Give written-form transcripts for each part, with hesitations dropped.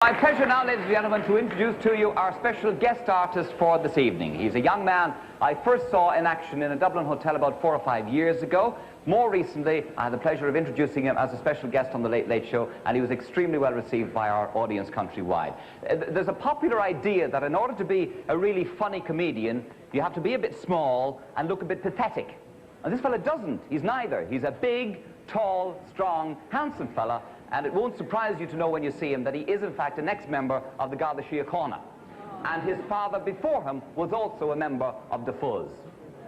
My pleasure now, ladies and gentlemen, to introduce to you our special guest artist for this evening. He's a young man I first saw in action in a Dublin hotel about 4 or 5 years ago. More recently, I had the pleasure of introducing him as a special guest on The Late Late Show, and he was extremely well received by our audience countrywide. There's a popular idea that in order to be a really funny comedian, you have to be a bit small and look a bit pathetic. And this fella doesn't. He's neither. He's a big, tall, strong, handsome fella. And it won't surprise you to know when you see him that he is in fact an ex-member of the Garda Síochána. And his father before him was also a member of the Fuzz.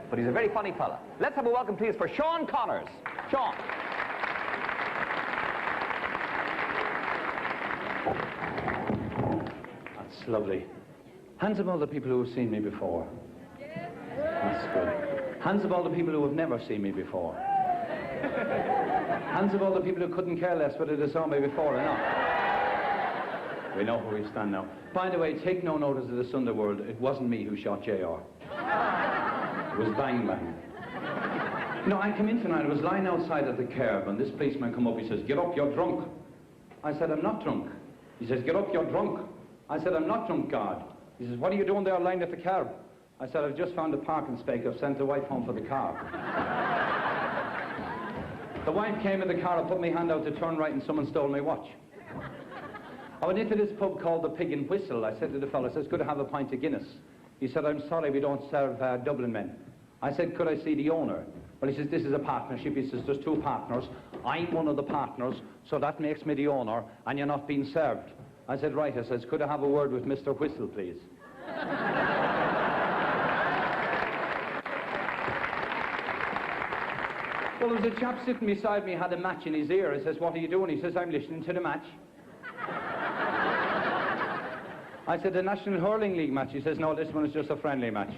But he's a very funny fella. Let's have a welcome please for Shaun Connors. Shaun. That's lovely. Hands of all the people who have seen me before. That's good. Hands of all the people who have never seen me before. Hands of all the people who couldn't care less whether they saw me before or not. We know where we stand now. By the way, take no notice of this underworld. It wasn't me who shot JR. It was Bang Bang. You know, I came in tonight, I was lying outside at the curb, and this policeman come up, he says, "Get up, you're drunk." I said, "I'm not drunk." He says, "Get up, you're drunk." I said, "I'm not drunk, guard." He says, "What are you doing there lying at the curb?" I said, "I've just found a parking space. I've sent the wife home for the car." The wife came in the car, I put my hand out to turn right and someone stole my watch. I went into this pub called the Pig and Whistle. I said to the fellow, I says, "Could I have a pint of Guinness?" He said, "I'm sorry, we don't serve Dublin men." I said, "Could I see the owner?" Well, he says, "This is a partnership." He says, "There's two partners. I'm one of the partners, so that makes me the owner, and you're not being served." I said, "Right." I says, "Could I have a word with Mr. Whistle, please?" Well, there was a chap sitting beside me, had a match in his ear. I says, "What are you doing?" He says, "I'm listening to the match." I said, "The National Hurling League match?" He says, "No, this one is just a friendly match."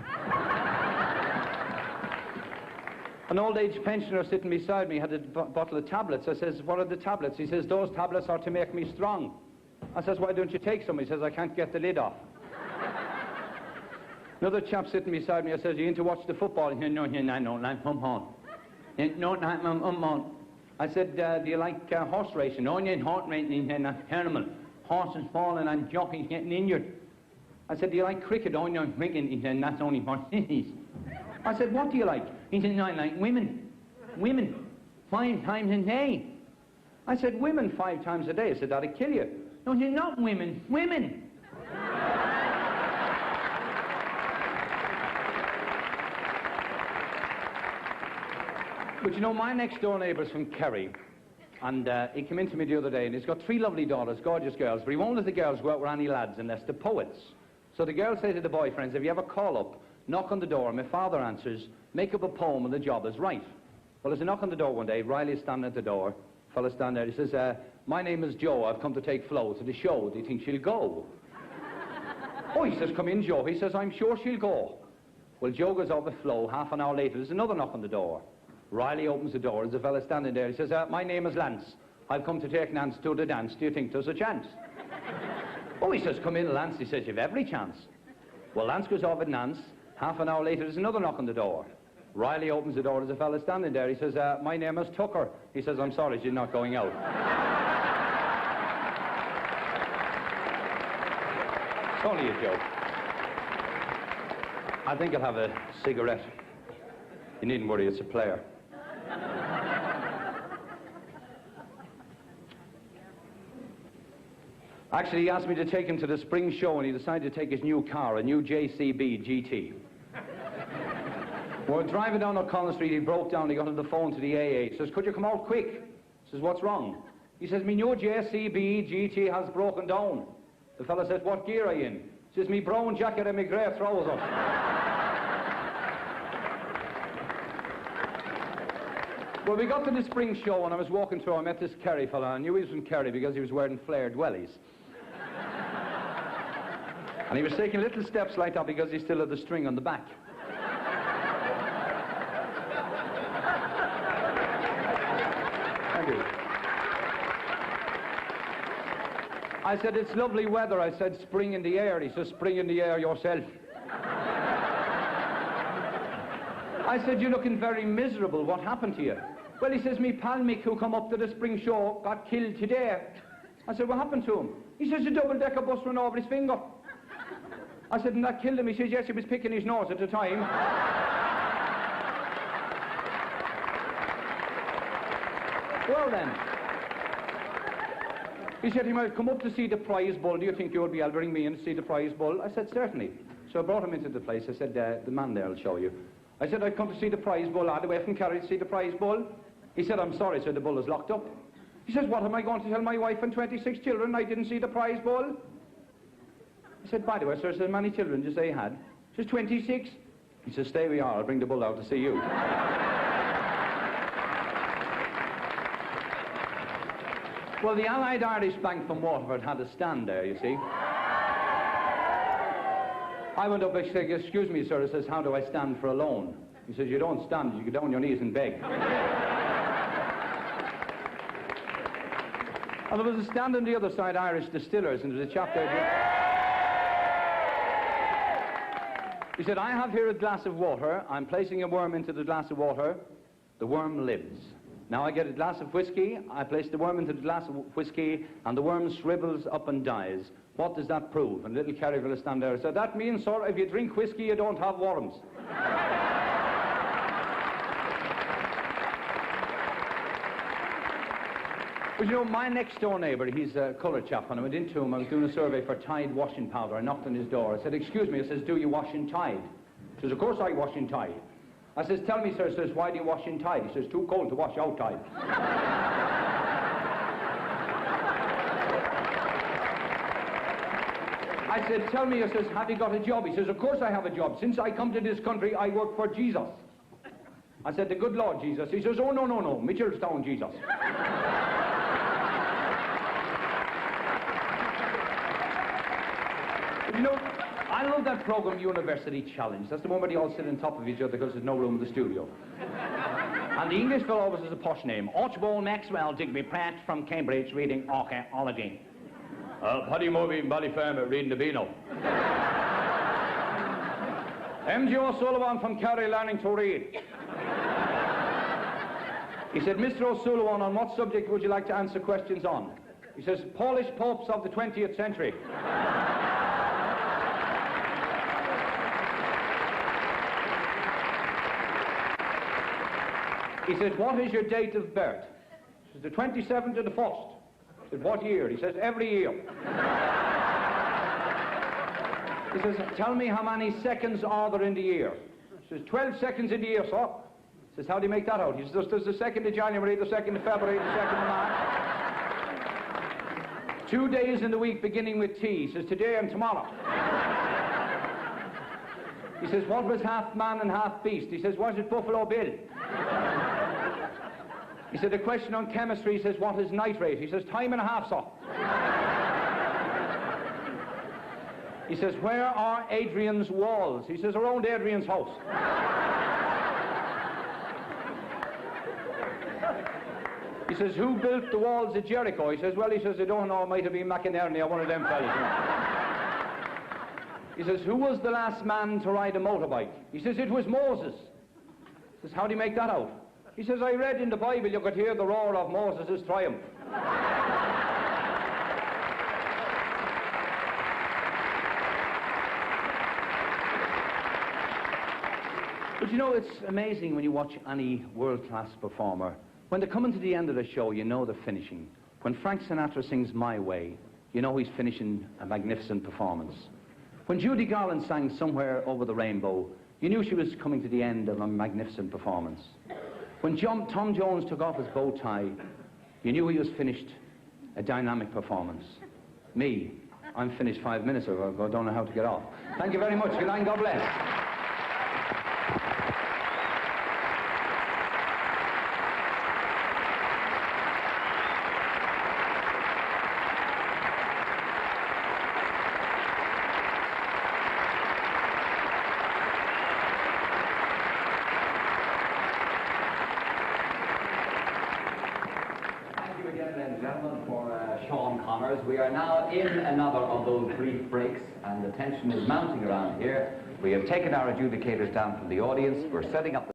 An old age pensioner sitting beside me had a bottle of tablets. I says, "What are the tablets?" He says, "Those tablets are to make me strong." I says, "Why don't you take some?" He says, "I can't get the lid off." Another chap sitting beside me, I says, "You into watch the football?" He said, "No, come on. No, I said, "Do you like horse racing?" "Oh, yeah, horse racing is terrible. Horses falling and jockeys getting injured." I said, "Do you like cricket?" "Oh, no, cricket." He said, "That's only for cities." I said, "What do you like?" He said, "No, I like women. Women. 5 times a day." I said, "Women 5 times a day?" I said, "That'd kill you." "No," he said, "not women. Women." But you know, my next door neighbour's from Kerry, and he came in to me the other day, and he's got 3 lovely daughters, gorgeous girls, but he won't let the girls go out with any lads unless they're poets. So the girls say to the boyfriends, "If you ever call up, knock on the door, and my father answers, make up a poem and the job is right." Well, there's a knock on the door one day, Riley's standing at the door, fella's standing there, he says, "My name is Joe, I've come to take Flo to the show, do you think she'll go?" "Oh," he says, "come in, Joe." He says, "I'm sure she'll go." Well, Joe goes over Flo, half an hour later, there's another knock on the door. Riley opens the door, there's a fella standing there, he says, "My name is Lance, I've come to take Nance to the dance, do you think there's a chance?" "Oh," he says, "come in, Lance." He says, "You've every chance." Well, Lance goes off with Nance, half an hour later, there's another knock on the door. Riley opens the door, there's a fella standing there, he says, "My name is Tucker." He says, "I'm sorry, she's not going out." It's only a joke. I think I'll have a cigarette. You needn't worry, it's a player. Actually, he asked me to take him to the spring show, and he decided to take his new car, a new JCB GT. We're driving down O'Connell Street, he broke down, he got on the phone to the AA. He says, "Could you come out quick?" He says, "What's wrong?" He says, "Me new JCB GT has broken down." The fella says, "What gear are you in?" He says, "Me brown jacket and me grey trousers." Well, we got to the spring show, and I was walking through, I met this Kerry fella. I knew he was from Kerry because he was wearing flared wellies. And he was taking little steps like that because he still had the string on the back. Thank you. I said, "It's lovely weather." I said, "Spring in the air." He says, "Spring in the air yourself." I said, "You're looking very miserable. What happened to you?" "Well," he says, "Me pal Mick, who come up to the spring show, got killed today." I said, what happened to him? He says, a double-decker bus ran over his finger. I said, and that killed him? He says, yes, he was picking his nose at the time. Well then, he said he might come up to see the prize bull. Do you think you'll be able to bring me in to see the prize bull? I said, certainly. So I brought him into the place. I said, the man there will show you. I said, I'd come to see the prize bull, all the way from Kerry to see the prize bull. He said, I'm sorry, sir, the bull is locked up. He says, what am I going to tell my wife and 26 children I didn't see the prize bull? I said, by the way, sir, so many children did you say you had? He says, 26. He says, stay where you are, I'll bring the bull out to see you. Well, the Allied Irish Bank from Waterford had a stand there, you see. I went up and said, excuse me, sir. He says, how do I stand for a loan? He says, you don't stand, you go down on your knees and beg. And there was a stand on the other side, Irish Distillers, and there was a chap there. He said, I have here a glass of water. I'm placing a worm into the glass of water. The worm lives. Now I get a glass of whiskey. I place the worm into the glass of whiskey, and the worm shrivels up and dies. What does that prove? And little Kerry will stand there and say, that means, sir, if you drink whiskey, you don't have worms. But you know, my next door neighbour, he's a coloured chap, and I went into him, I was doing a survey for Tide washing powder. I knocked on his door. I said, excuse me. I says, do you wash in Tide? He says, of course I wash in Tide. I says, tell me, sir. He says, why do you wash in Tide? He says, too cold to wash out Tide. I said, tell me, he says, have you got a job? He says, of course I have a job. Since I come to this country, I work for Jesus. I said, the good Lord Jesus. He says, oh, no, no, no, Mitchellstown Jesus. You know, I love that program, University Challenge. That's the one where they all sit on top of each other because there's no room in the studio. And the English fellow always has a posh name. Archibald Maxwell Digby Pratt from Cambridge reading archaeology. Paddy Moby in Ballyfermot reading the Beano. M.G. O'Sullivan from Kerry learning to read. He said, Mr. O'Sullivan, on what subject would you like to answer questions on? He says, Polish popes of the 20th century. He said, what is your date of birth? He says, the 27th of the 1st. He said, what year? He says, every year. He says, tell me how many seconds are there in the year? He says, 12 seconds in the year, sir. He says, how do you make that out? He says, there's the 2nd of January, the 2nd of February, the 2nd of March. 2 days in the week beginning with T. He says, today and tomorrow. He says, what was half man and half beast? He says, was it Buffalo Bill? He said, a question on chemistry. He says, what is nitrate? He says, time and a half, sir. He says, where are Adrian's walls? He says, around Adrian's house. He says, who built the walls of Jericho? He says, well, he says, I don't know, it might have been McInerney or one of them fellas. He says, who was the last man to ride a motorbike? He says, it was Moses. He says, how do you make that out? He says, I read in the Bible you could hear the roar of Moses' triumph. But you know, it's amazing when you watch any world-class performer. When they're coming to the end of the show, you know they're finishing. When Frank Sinatra sings My Way, you know he's finishing a magnificent performance. When Judy Garland sang Somewhere Over the Rainbow, you knew she was coming to the end of a magnificent performance. When Tom Jones took off his bow tie, you knew he was finished a dynamic performance. Me, I'm finished 5 minutes ago, I don't know how to get off. Thank you very much. Good night and God bless. For Shaun Connors. We are now in another of those brief breaks, and the tension is mounting around here. We have taken our adjudicators down from the audience. We're setting up the